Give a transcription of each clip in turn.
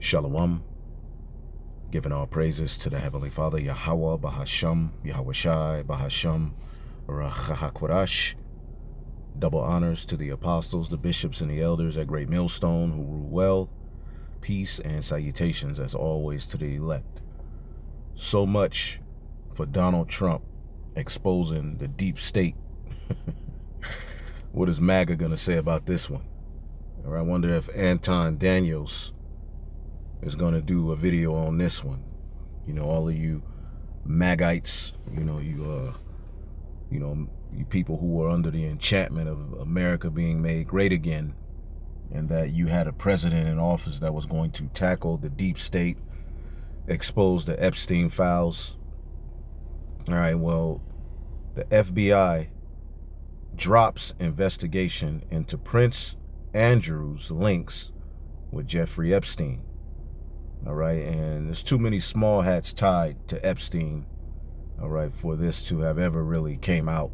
Shalom, giving all praises to the Heavenly Father, Yahweh, Bahasham, Yahweh Shai, Bahasham, Rachahakwadash. Double honors to the apostles, the bishops, and the elders at Great Millstone who rule well. Peace and salutations, as always, to the elect. So much for Donald Trump exposing the deep state. What is Maga going to say about this one? Or I wonder if Anton Daniels is going to do a video on this one. You know, all of you Magites, you people who were under the enchantment of America being made great again, and that you had a president in office that was going to tackle the deep state, expose the Epstein files. All right, well, the FBI drops investigation into Prince Andrew's links with Jeffrey Epstein. All right, and there's too many small hats tied to Epstein, all right, for this to have ever really came out.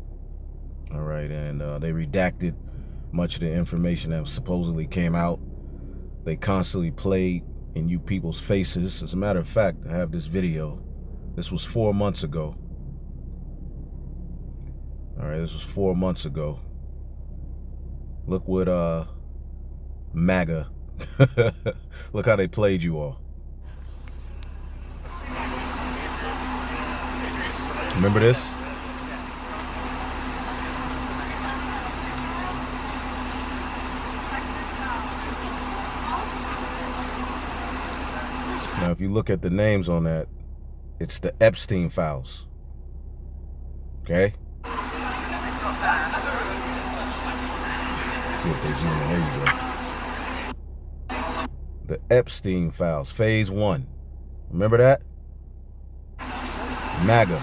All right, and they redacted much of the information that supposedly came out. They constantly played in you people's faces. As a matter of fact, I have this video. This was 4 months ago. All right, this was 4 months ago. Look what MAGA, look how they played you all. Remember this? Now, if you look at the names on that, it's the Epstein files. Okay? See if they zoom in. There you go. The Epstein files, phase 1. Remember that? MAGA.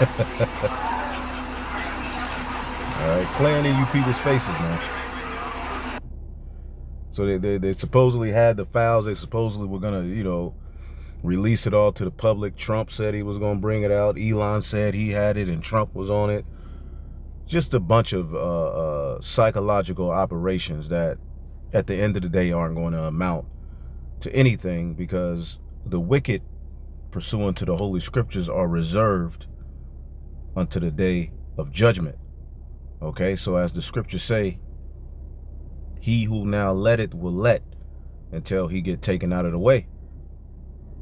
All right, playing in you people's faces, man. So they supposedly had the files. They supposedly were gonna, release it all to the public. Trump said he was gonna bring it out. Elon said he had it, and Trump was on it. Just a bunch of psychological operations that, at the end of the day, aren't going to amount to anything, because the wicked, pursuant to the Holy Scriptures, are reserved unto the day of judgment. Okay, so as the Scriptures say, he who now letteth will let until he get taken out of the way.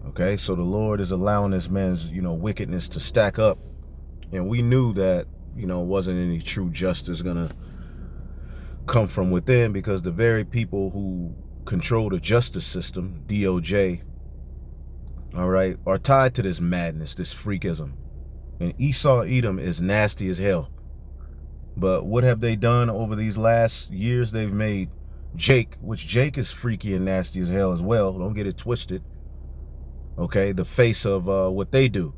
Okay, so the Lord is allowing this man's, wickedness to stack up. And we knew that, wasn't any true justice gonna come from within, because the very people who control the justice system, DOJ, all right, are tied to this madness, this freakism. And Esau Edom is nasty as hell. But what have they done over these last years? They've made Jake, which Jake is freaky and nasty as hell as well. Don't get it twisted. Okay, the face of what they do.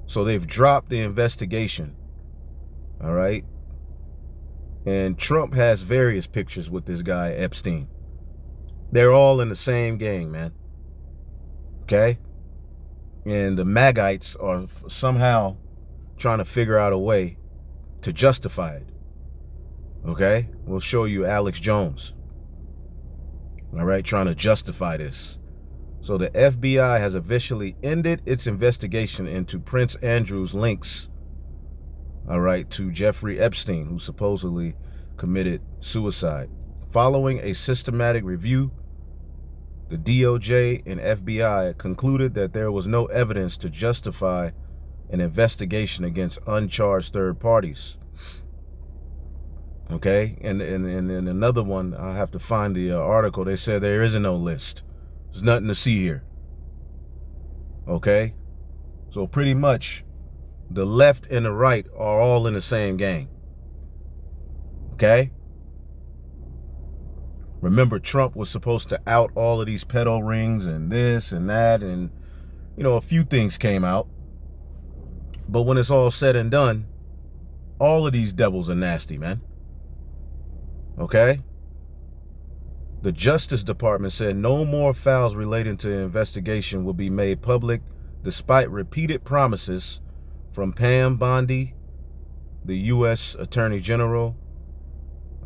So they've dropped the investigation. All right. And Trump has various pictures with this guy, Epstein. They're all in the same gang, man. Okay? And the Magites are somehow trying to figure out a way to justify it. Okay? We'll show you Alex Jones. All right? Trying to justify this. So the FBI has officially ended its investigation into Prince Andrew's links, all right, to Jeffrey Epstein, who supposedly committed suicide. Following a systematic review, the DOJ and FBI concluded that there was no evidence to justify an investigation against uncharged third parties. Okay, and another one, I have to find the article. They said there isn't no list. There's nothing to see here. Okay, so pretty much the left and the right are all in the same gang. Okay, remember, Trump was supposed to out all of these pedo rings and this and that, and a few things came out. But when it's all said and done, all of these devils are nasty, man. Okay? The Justice Department said no more files relating to the investigation will be made public, despite repeated promises from Pam Bondi, the U.S. Attorney General,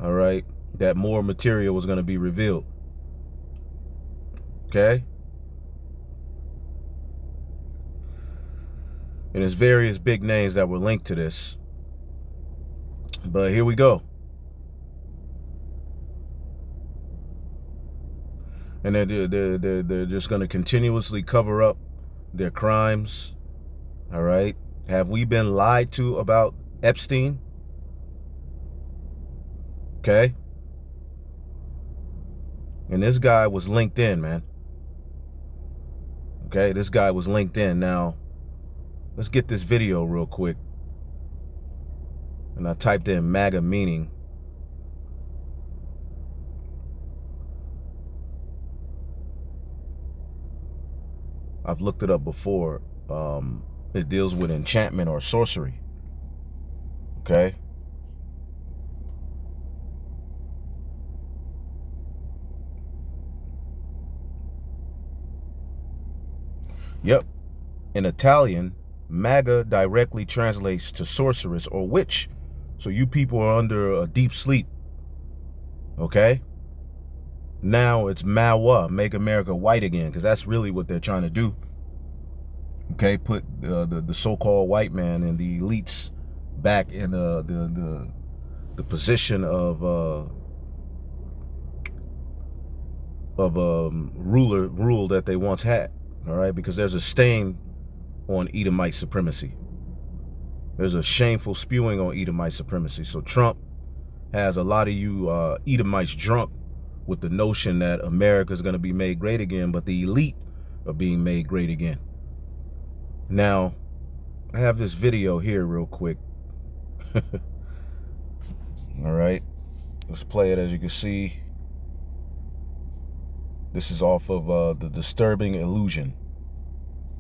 all right, that more material was going to be revealed. Okay? And there's various big names that were linked to this. But here we go. And they're just going to continuously cover up their crimes. All right? Have we been lied to about Epstein? Okay? And this guy was linked in, man. Okay? This guy was linked in. Now, let's get this video real quick. And I typed in Maga meaning. I've looked it up before. It deals with enchantment or sorcery. Okay? Yep. In Italian, Maga directly translates to sorceress or witch. So you people are under a deep sleep. Okay? Now it's Mawa, make America white again, because that's really what they're trying to do. Okay, put the so-called white man and the elites back in the position of rule that they once had. All right, because there's a stain on Edomite supremacy. There's a shameful spewing on Edomite supremacy. So Trump has a lot of you Edomites drunk with the notion that America is going to be made great again, but the elite are being made great again. Now, I have this video here real quick. All right, let's play it. As you can see, this is off of the Disturbing Illusion.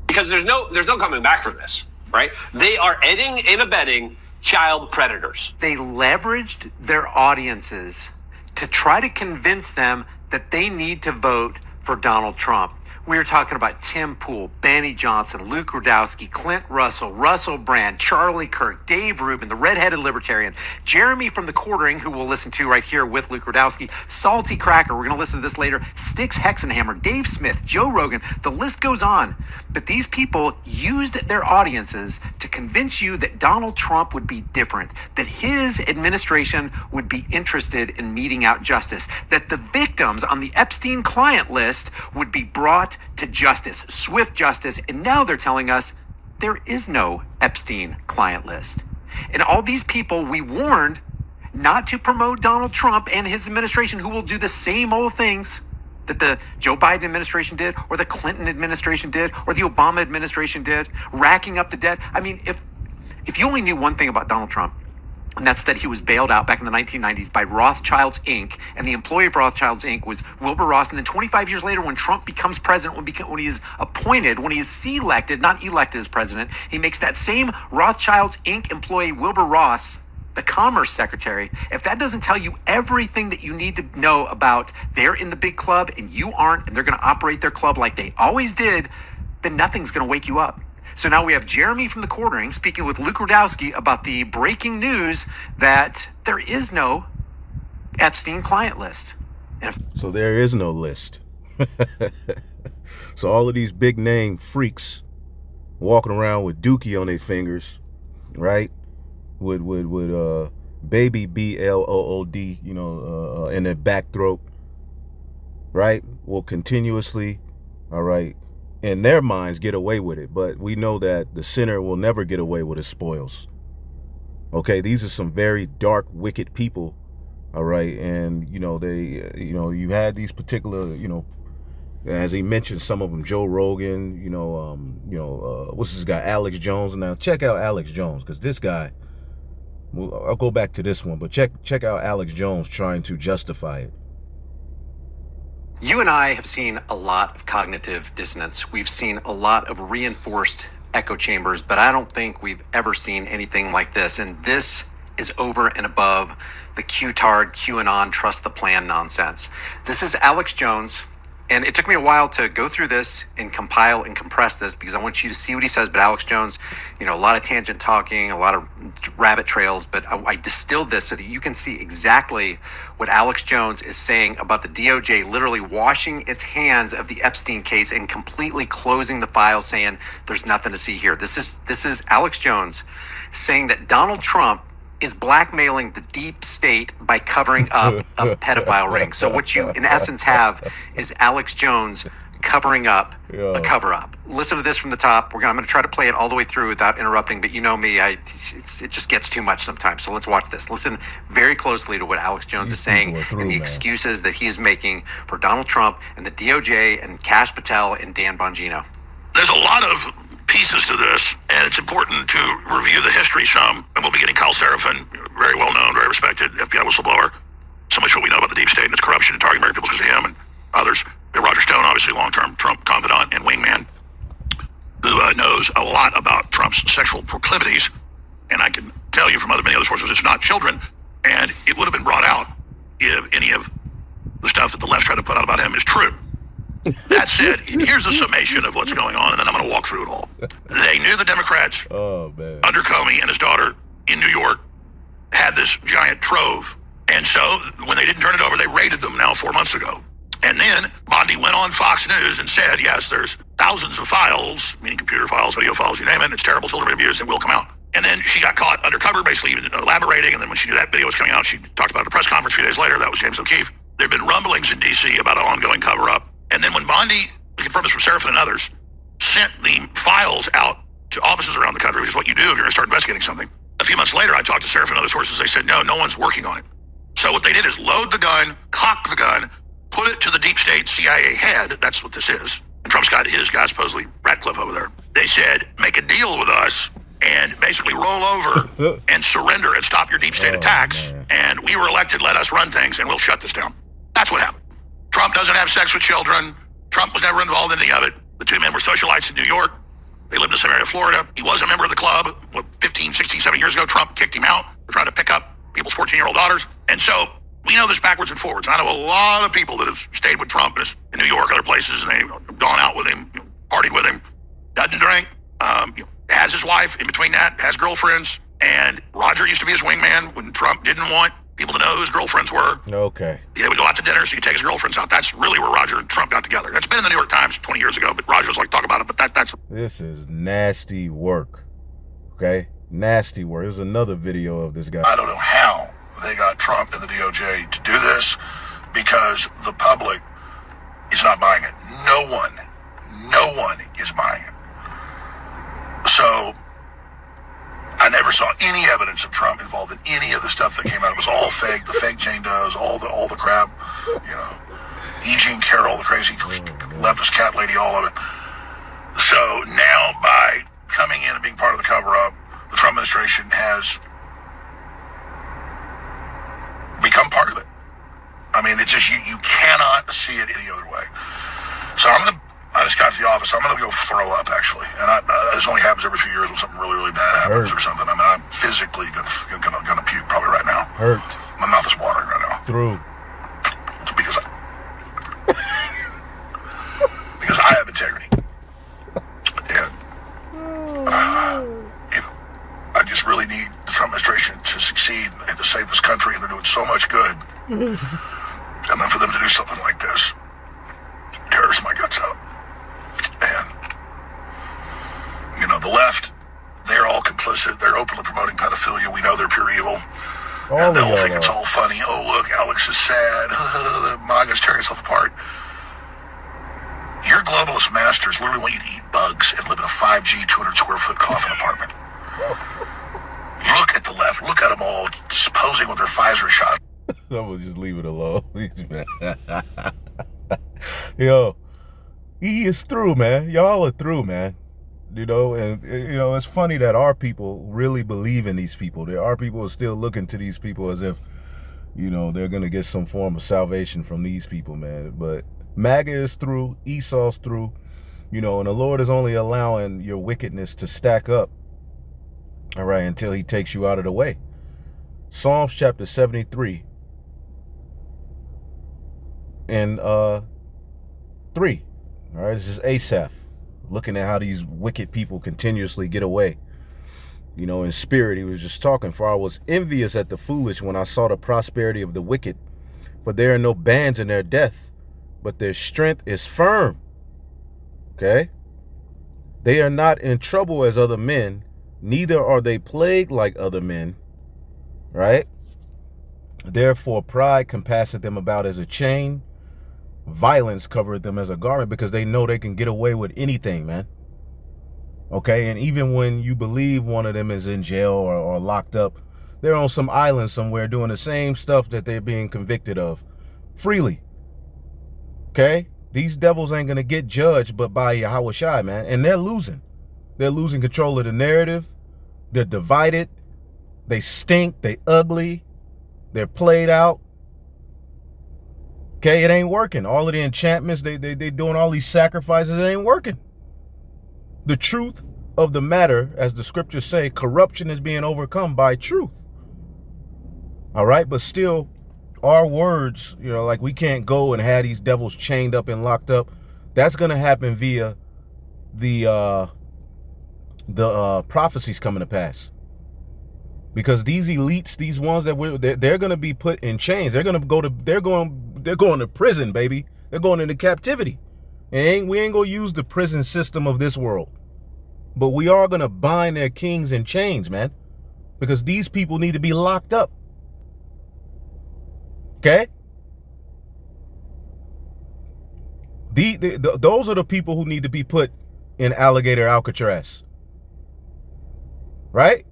Because there's no coming back from this, right? They are aiding and abetting child predators. They leveraged their audiences to try to convince them that they need to vote for Donald Trump. We were talking about Tim Pool, Benny Johnson, Luke Rudkowski, Clint Russell, Russell Brand, Charlie Kirk, Dave Rubin, the redheaded libertarian, Jeremy from the Quartering, who we'll listen to right here with Luke Rudkowski, Salty Cracker, we're going to listen to this later, Styx Hexenhammer, Dave Smith, Joe Rogan, the list goes on. But these people used their audiences to convince you that Donald Trump would be different, that his administration would be interested in meting out justice, that the victims on the Epstein client list would be brought to justice, swift justice, and now they're telling us there is no Epstein client list. And all these people we warned not to promote Donald Trump and his administration, who will do the same old things that the Joe Biden administration did, or the Clinton administration did, or the Obama administration did, racking up the debt. I mean, if you only knew one thing about Donald Trump, and that's that he was bailed out back in the 1990s by Rothschilds Inc. And the employee of Rothschilds Inc. was Wilbur Ross. And then 25 years later, when Trump becomes president, when he is appointed, when he is selected, not elected as president, he makes that same Rothschilds Inc. employee, Wilbur Ross, the commerce secretary. If that doesn't tell you everything that you need to know about they're in the big club and you aren't, and they're going to operate their club like they always did, then nothing's going to wake you up. So now we have Jeremy from the Quartering speaking with Luke Rudkowski about the breaking news that there is no Epstein client list. So there is no list. So all of these big name freaks walking around with dookie on their fingers, right? With baby BLOOD, in their back throat, right? Will continuously, all right, in their minds get away with it. But we know that the sinner will never get away with his spoils. Okay, these are some very dark, wicked people, all right? And, you had these particular, as he mentioned, some of them, Joe Rogan, what's this guy, Alex Jones. Now, check out Alex Jones, because this guy, I'll go back to this one, but check out Alex Jones trying to justify it. You and I have seen a lot of cognitive dissonance. We've seen a lot of reinforced echo chambers, but I don't think we've ever seen anything like this. And this is over and above the Q-tard, QAnon, trust the plan nonsense. This is Alex Jones And it took me a while to go through this and compile and compress this because I want you to see what he says. But Alex Jones, you know, a lot of tangent talking, a lot of rabbit trails, but I distilled this so that you can see exactly what Alex Jones is saying about the DOJ literally washing its hands of the Epstein case and completely closing the file, saying there's nothing to see here. This is Alex Jones saying that Donald Trump is blackmailing the deep state by covering up a pedophile ring. So what you in essence have is Alex Jones covering up a cover up. Listen to this from the top. I'm going to try to play it all the way through without interrupting, but you know me, it just gets too much sometimes. So let's watch this. Listen very closely to what Alex Jones is saying and the excuses that he is making for Donald Trump and the DOJ and Kash Patel and Dan Bongino. There's a lot of pieces to this, and it's important to review the history some. And we'll be getting Kyle Seraphin, very well known, very respected FBI whistleblower. So much what we know about the deep state and its corruption and targeting American people because of him and others. And Roger Stone, obviously long-term Trump confidant and wingman, who knows a lot about Trump's sexual proclivities. And I can tell you from many other sources, it's not children. And it would have been brought out if any of the stuff that the left tried to put out about him is true. That said, here's the summation of what's going on, and then I'm going to walk through it all. They knew the Democrats, under Comey and his daughter in New York, had this giant trove. And so when they didn't turn it over, they raided them now 4 months ago. And then Bondi went on Fox News and said, yes, there's thousands of files, meaning computer files, video files, you name it, and it's terrible, children abuse, and will come out. And then she got caught undercover, basically even elaborating. And then when she knew that video was coming out, she talked about it at a press conference a few days later. That was James O'Keefe. There have been rumblings in D.C. about an ongoing cover-up. And then when Bondi, we confirmed this from Seraphin and others, sent the files out to offices around the country, which is what you do if you're going to start investigating something. A few months later, I talked to Seraphin and other sources. They said, no one's working on it. So what they did is load the gun, cock the gun, put it to the deep state CIA head. That's what this is. And Trump's got his guy, supposedly Ratcliffe over there. They said, make a deal with us and basically roll over and surrender and stop your deep state attacks. Man. And we were elected, let us run things, and we'll shut this down. That's what happened. Trump doesn't have sex with children. Trump was never involved in any of it. The two men were socialites in New York. They lived in some area of Florida. He was a member of the club. 15, 16, 17 years ago, Trump kicked him out for trying to pick up people's 14-year-old daughters. And so we know this backwards and forwards. I know a lot of people that have stayed with Trump in New York, other places, and they've gone out with him, partied with him, doesn't drink, has his wife in between that, has girlfriends. And Roger used to be his wingman when Trump didn't want people to know who his girlfriends were. Okay. They would go out to dinner so he could take his girlfriends out. That's really where Roger and Trump got together. That's been in the New York Times 20 years ago, but Roger was like, talk about it, but that's... This is nasty work, okay? Nasty work. There's another video of this guy. I don't know how they got Trump and the DOJ to do this because the public is not buying it. No one is buying it. So I never saw any evidence of Trump involved in any of the stuff that came out. It was all fake. The fake Jane Does, all the crap, E. Jean Carroll, the crazy leftist cat lady, all of it. So now by coming in and being part of the cover-up, the Trump administration has become part of it. I mean, it's just, you cannot see it any other way. So I just got to the office. I'm going to go throw up, actually. And this only happens every few years when something really, really bad happens or something. I mean, I'm physically going to puke probably right now. Hurt. My mouth is watering right now. Through. Because I have integrity. And, I just really need the Trump administration to succeed and to save this country. And they're doing so much good. And then for them to do something like this tears my guts out. And, the left, they're all complicit. They're openly promoting pedophilia. We know they're pure evil. And they'll think it's all funny. Oh, look, Alex is sad. Maga's tearing himself apart. Your globalist masters literally want you to eat bugs and live in a 5G, 200 square foot coffin apartment. Look at the left. Look at them all posing with their Pfizer shot. I'm going to just leave it alone. Yo, he is through, man. Y'all are through, man. And it's funny that our people really believe in these people. There are people who are still looking to these people as if, they're going to get some form of salvation from these people, man. But Maga is through. Esau's through. And the Lord is only allowing your wickedness to stack up, all right, until he takes you out of the way. Psalms chapter 73 and 3. All right, this is Asaph, looking at how these wicked people continuously get away. You know, in spirit, he was just talking. For I was envious at the foolish when I saw the prosperity of the wicked. For there are no bands in their death, but their strength is firm. Okay? They are not in trouble as other men, neither are they plagued like other men. Right? Therefore, pride compasseth them about as a chain. Violence covereth them as a garment, because they know they can get away with anything, man. Okay, and even when you believe one of them is in jail or locked up, they're on some island somewhere doing the same stuff that they're being convicted of freely. Okay, these devils ain't gonna get judged but by Yahweh Shai, man, and they're losing. They're losing control of the narrative. They're divided. They stink. They ugly. They're played out. Okay, it ain't working. All of the enchantments, they doing all these sacrifices, it ain't working. The truth of the matter, as the scriptures say, corruption is being overcome by truth. All right, but still, our words, you know, like we can't go and have these devils chained up and locked up. That's going to happen via the prophecies coming to pass. Because these elites, these ones that they're going to be put in chains. They're going to prison, baby. They're going into captivity. And we ain't going to use the prison system of this world. But we are going to bind their kings in chains, man. Because these people need to be locked up. Okay? Those are the people who need to be put in alligator Alcatraz. Right?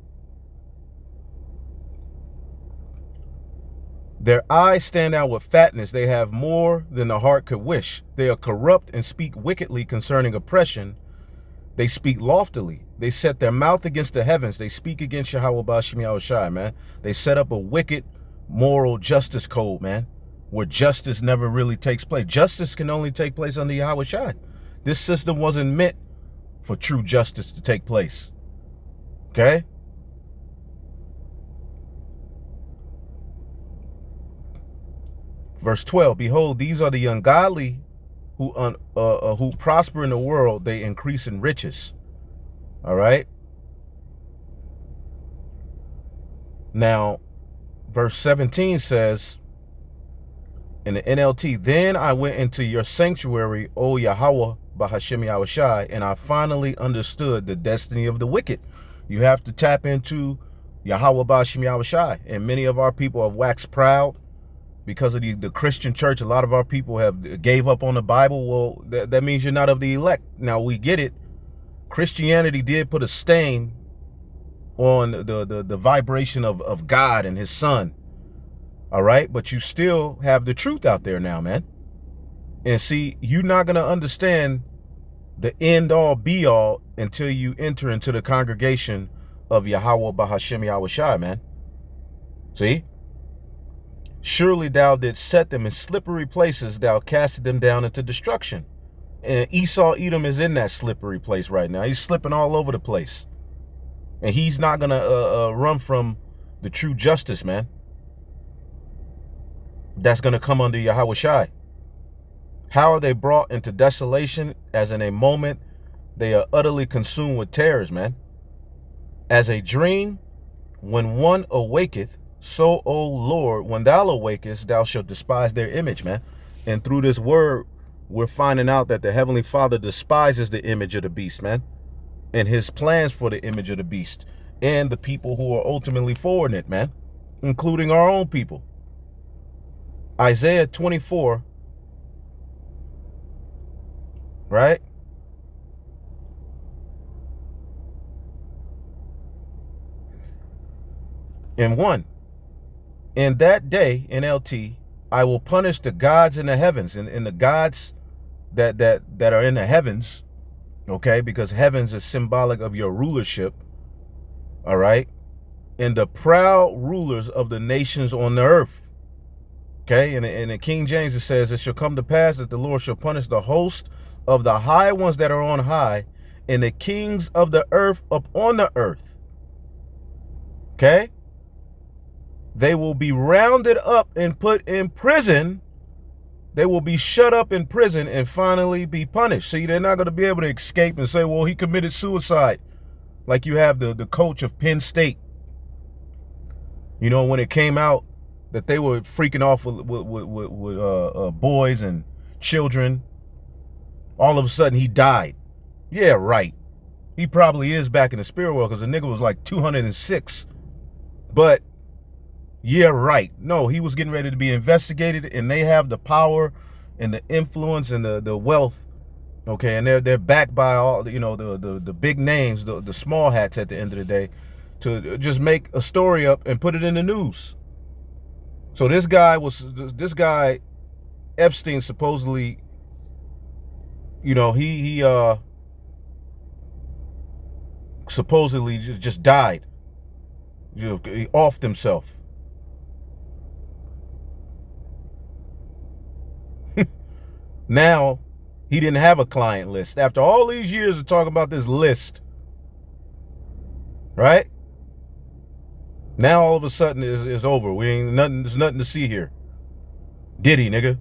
Their eyes stand out with fatness. They have more than the heart could wish. They are corrupt and speak wickedly concerning oppression. They speak loftily. They set their mouth against the heavens. They speak against Yahweh Ba'Shem Yahushai, man. They set up a wicked moral justice code, man, where justice never really takes place. Justice can only take place under Yahweh Shai. This system wasn't meant for true justice to take place. Okay? Verse 12, behold, these are the ungodly who prosper in the world, they increase in riches. All right. Now, verse 17 says in the NLT, then I went into your sanctuary, O Yahweh Ba'Hashem Yahushai, and I finally understood the destiny of the wicked. You have to tap into Yahweh Ba'Hashem Yahushai, and many of our people have waxed proud. Because of the Christian church, a lot of our people have gave up on the Bible. Well, that means you're not of the elect. Now, we get it. Christianity did put a stain on the vibration of God and his son. All right? But you still have the truth out there now, man. And see, you're not going to understand the end-all, be-all until you enter into the congregation of Yahweh Ba'Hashem Yahushai, man. See? Surely thou didst set them in slippery places, thou casted them down into destruction. And Esau Edom is in that slippery place right now. He's slipping all over the place. And he's not going to run from the true justice, man. That's going to come under Yahweh Shai. How are they brought into desolation? As in a moment, they are utterly consumed with terrors, man. As a dream, when one awaketh, so, O Lord, when thou awakest, thou shalt despise their image, man. And through this word, we're finding out that the Heavenly Father despises the image of the beast, man. And his plans for the image of the beast. And the people who are ultimately forwarding it, man. Including our own people. Isaiah 24. Right? And 1. In that day, NLT, I will punish the gods in the heavens, and the gods that are in the heavens, okay, because heavens is symbolic of your rulership, all right, and the proud rulers of the nations on the earth, okay, and in King James it says, it shall come to pass that the Lord shall punish the host of the high ones that are on high, and the kings of the earth upon the earth, okay. They will be rounded up and put in prison they will be shut up in prison and finally be punished. See, they're not going to be able to escape and say, well, he committed suicide. Like you have the coach of Penn State. You know, when it came out that they were freaking off with boys and children, all of a sudden he died. Yeah, right. He probably is back in the spirit world because the nigga was like 206. But yeah, right. No, he was getting ready to be investigated, and they have the power and the influence and the wealth. Okay, and they're backed by all, you know, the big names, the small hats at the end of the day, to just make a story up and put it in the news. So this guy Epstein, supposedly, you know, he supposedly just died. You know, he offed himself. Now, he didn't have a client list. After all these years of talking about this list, right? Now all of a sudden it's over. There's nothing to see here. Diddy, nigga.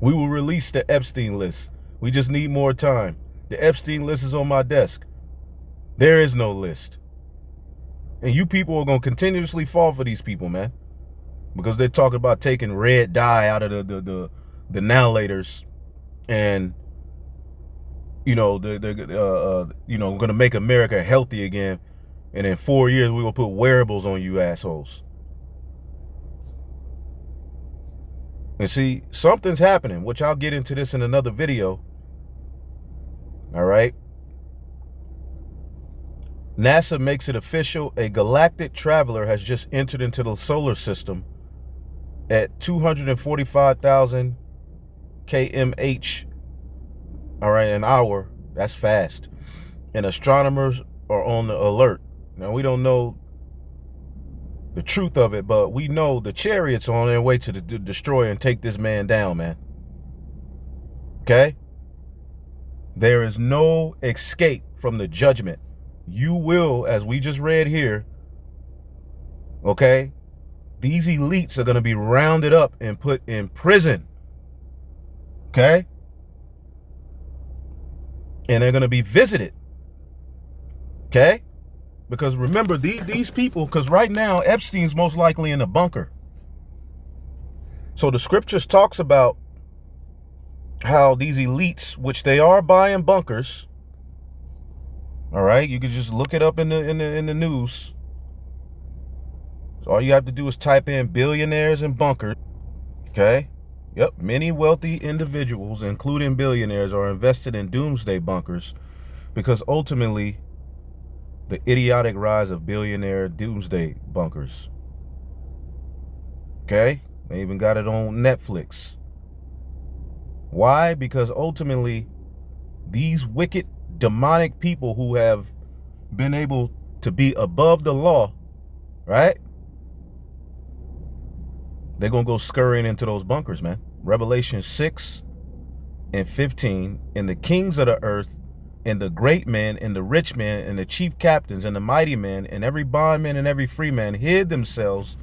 We will release the Epstein list. We just need more time. The Epstein list is on my desk. There is no list. And you people are going to continuously fall for these people, man. Because they're talking about taking red dye out of the annihilators, and you know you know, going to make America healthy again, and in 4 years we're going to put wearables on you assholes. And see, something's happening, which I'll get into this in another video. All right. NASA makes it official. A galactic traveler has just entered into the solar system at 245,000 kmh, all right, an hour. That's fast. And astronomers are on the alert. Now, we don't know the truth of it, but we know the chariots are on their way to destroy and take this man down, man. Okay? There is no escape from the judgment. You will, as we just read here, okay, these elites are going to be rounded up and put in prison. Okay? And they're going to be visited. Okay? Because remember, these people, because right now, Epstein's most likely in a bunker. So the scriptures talks about how these elites, which they are buying bunkers, all right, you can just look it up in the news. So all you have to do is type in billionaires and bunkers. Okay? Yep. Many wealthy individuals, including billionaires, are invested in doomsday bunkers because ultimately the idiotic rise of billionaire doomsday bunkers. Okay? They even got it on Netflix. Why? Because ultimately these wicked, demonic people who have been able to be above the law, right? They're going to go scurrying into those bunkers, man. Revelation 6 and 15, and the kings of the earth, and the great men, and the rich men, and the chief captains, and the mighty men, and every bondman and every free man hid themselves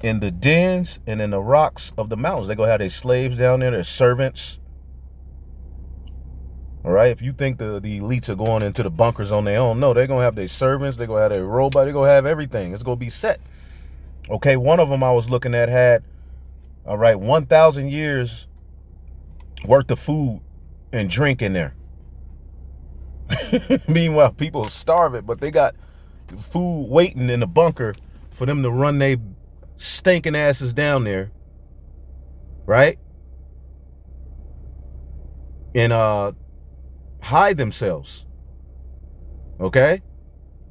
in the dens and in the rocks of the mountains. They're going to have their slaves down there, their servants. All right, if you think the elites are going into the bunkers on their own, no, they're going to have their servants, they're going to have their robot, they're going to have everything. It's going to be set. Okay, one of them I was looking at had, all right, 1,000 years worth of food and drink in there. Meanwhile, people are starving, but they got food waiting in the bunker for them to run their stinking asses down there, right? And hide themselves. Okay?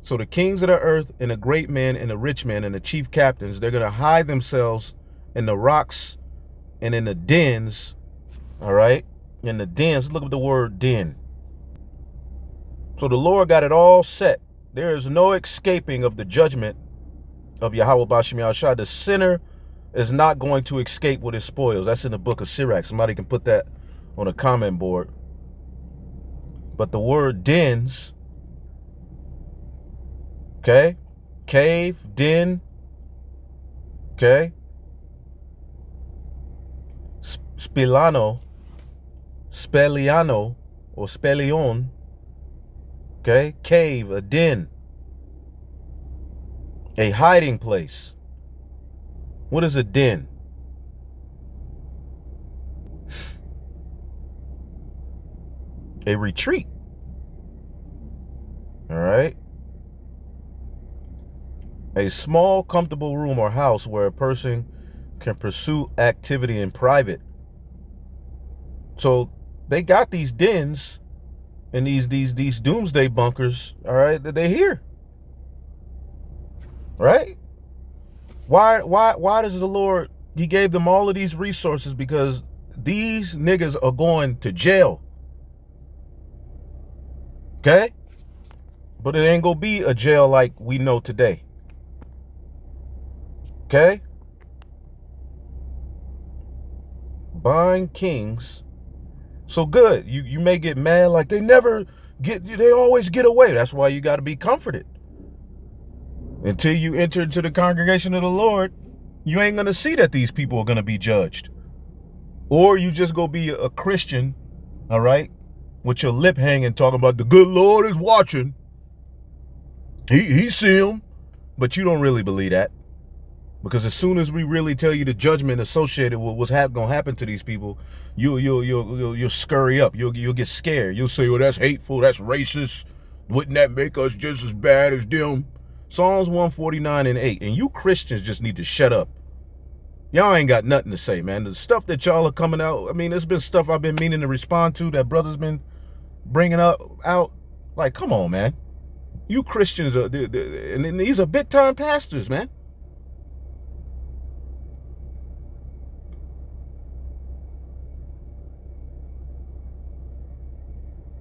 So the kings of the earth and the great men and the rich men and the chief captains, they're going to hide themselves in the rocks and in the dens, all right? In the dens, look at the word den. So the Lord got it all set. There is no escaping of the judgment of Yahweh Bashim Yahushua. The sinner is not going to escape with his spoils. That's in the book of Sirach. Somebody can put that on a comment board. But the word dens, okay, cave, den, okay, Spiliano, or Spelion, okay? Cave, a den, a hiding place. What is a den? A retreat. All right? A small, comfortable room or house where a person can pursue activity in private. So they got these dens and these doomsday bunkers, all right, that they're here. Right? Why does the Lord, he gave them all of these resources? Because these niggas are going to jail. Okay? But it ain't gonna be a jail like we know today. Okay? Bind kings. So good. You may get mad like they always get away. That's why you got to be comforted. Until you enter into the congregation of the Lord, you ain't going to see that these people are going to be judged. Or you just go be a Christian, all right, with your lip hanging, talking about the good Lord is watching. He see him. But you don't really believe that. Because as soon as we really tell you the judgment associated with what's going to happen to these people, you'll scurry up. You'll get scared. You'll say, "Oh, that's hateful. That's racist. Wouldn't that make us just as bad as them?" Psalms 149:8. And you Christians just need to shut up. Y'all ain't got nothing to say, man. The stuff that y'all are coming out, I mean, there's been stuff I've been meaning to respond to that brothers been bringing out. Like, come on, man. You Christians are, and these are big time pastors, man.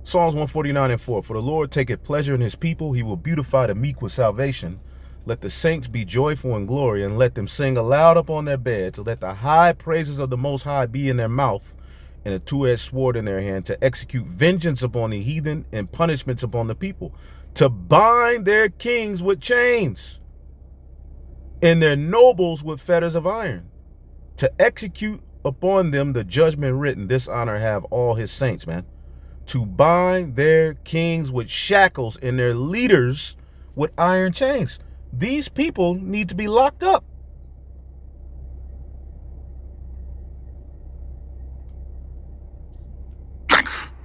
Psalms 149:4. For the Lord taketh pleasure in his people. He will beautify the meek with salvation. Let the saints be joyful in glory, and let them sing aloud upon their beds. Let the high praises of the Most High be in their mouth, and a two-edged sword in their hand, to execute vengeance upon the heathen and punishments upon the people, to bind their kings with chains and their nobles with fetters of iron, to execute upon them the judgment written. This honor have all his saints, man. To bind their kings with shackles and their leaders with iron chains. These people need to be locked up.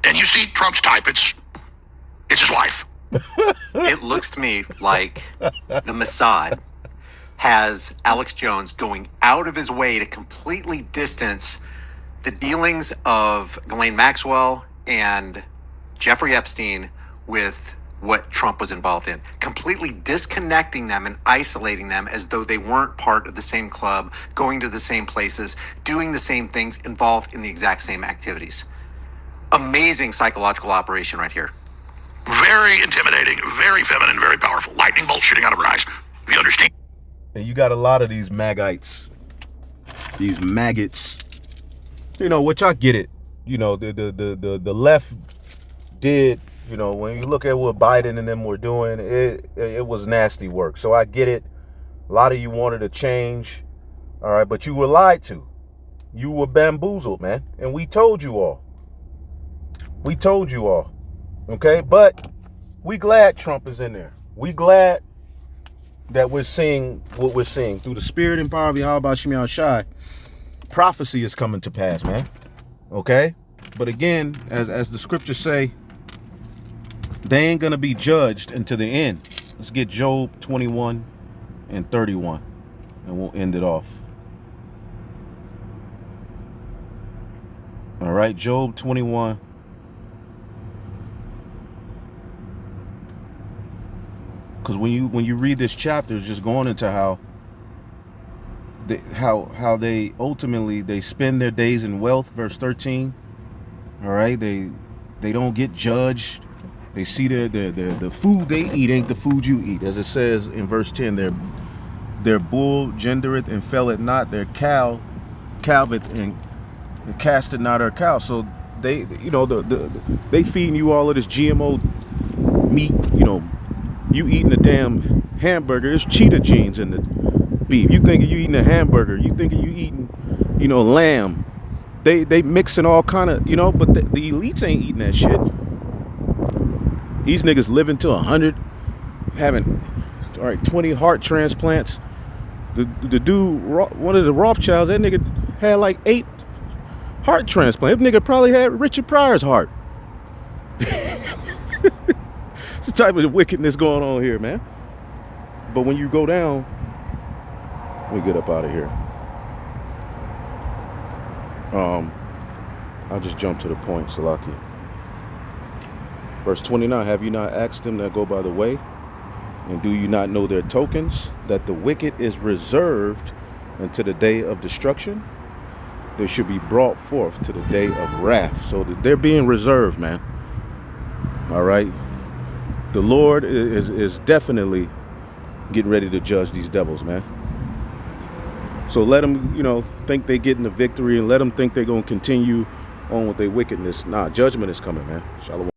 And you see Trump's type, it's his wife. It looks to me like the Mossad has Alex Jones going out of his way to completely distance the dealings of Ghislaine Maxwell and Jeffrey Epstein with what Trump was involved in, completely disconnecting them and isolating them as though they weren't part of the same club, going to the same places, doing the same things, involved in the exact same activities. Amazing psychological operation right here. Very intimidating, very feminine, very powerful. Lightning bolt shooting out of her eyes. You understand? And you got a lot of these Magites, these maggots, which I get it. The left did, when you look at what Biden and them were doing, it was nasty work. So I get it. A lot of you wanted a change, all right, but you were lied to. You were bamboozled, man. And we told you all. Okay? But we glad Trump is in there. We glad that we're seeing what we're seeing. Through the spirit and power of Yahweh Shemiah Shai, prophecy is coming to pass, man. Okay? But again, as the scriptures say, they ain't going to be judged until the end. Let's get Job 21:31, and we'll end it off. All right, Job 21. Because when you read this chapter, it's just going into how they ultimately spend their days in wealth. Verse 13. All right, they don't get judged. They see the food they eat ain't the food you eat, as it says in verse 10. Their bull gendereth and felleth not. Their cow calveth and casteth not her cow. So they they feeding you all of this GMO meat. You eating a damn hamburger. It's cheetah genes in the beef. You thinking you eating a hamburger. You thinking you eating, lamb. they mixing all kind of, you know, but the elites ain't eating that shit. These niggas living to 100, having 20 heart transplants. The dude, one of the Rothschilds, that nigga had like 8 heart transplants. That nigga probably had Richard Pryor's heart. It's the type of wickedness going on here, man. But when you go down, let me get up out of here. I'll just jump to the point, Salaki. Verse 29, have you not asked them that go by the way? And do you not know their tokens, that the wicked is reserved unto the day of destruction? They should be brought forth to the day of wrath. So that they're being reserved, man. All right. The Lord is definitely getting ready to judge these devils, man. So let them, you know, think they're getting the victory, and let them think they're going to continue on with their wickedness. Nah, judgment is coming, man. Shalom.